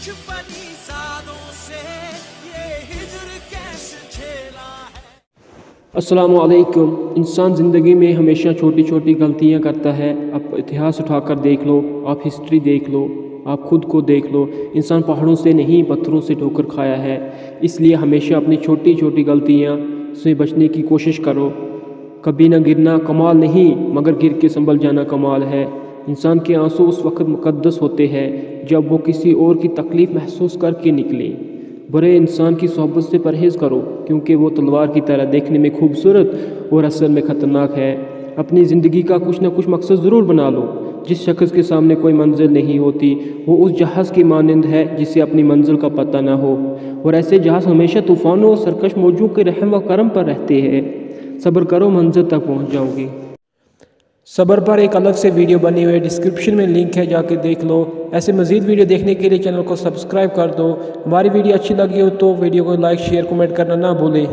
कुछ बनी सालों से ये हिजर कैसे झेला है। अस्सलामु अलैकुम। इंसान ज़िंदगी में हमेशा छोटी छोटी गलतियां करता है। आप इतिहास उठाकर देख लो, आप हिस्ट्री देख लो, आप खुद को देख लो। इंसान पहाड़ों से नहीं पत्थरों से ठोकर खाया है। इसलिए हमेशा अपनी छोटी छोटी गलतियां से बचने की कोशिश करो। कभी ना गिरना कमाल नहीं, मगर गिर के संभल जाना कमाल है। इंसान के आंसू उस वक्त मुक़द्दस होते हैं जब वो किसी और की तकलीफ़ महसूस करके निकले। बुरे इंसान की सोहबत से परहेज़ करो, क्योंकि वो तलवार की तरह देखने में खूबसूरत और असल में ख़तरनाक है। अपनी ज़िंदगी का कुछ ना कुछ मकसद ज़रूर बना लो। जिस शख्स के सामने कोई मंजिल नहीं होती, वो उस जहाज़ की मानंद है जिसे अपनी मंजिल का पता ना हो। और ऐसे जहाज़ हमेशा तूफ़ानों और सरकश मौजों के रहम व करम पर रहते हैं। सब्र करो, मंजिल तक पहुँच जाओगे। सब्र पर एक अलग से वीडियो बनी हुई है, डिस्क्रिप्शन में लिंक है, जाके देख लो। ऐसे मज़ीद वीडियो देखने के लिए चैनल को सब्सक्राइब कर दो। हमारी वीडियो अच्छी लगी हो तो वीडियो को लाइक शेयर कमेंट करना ना भूलें।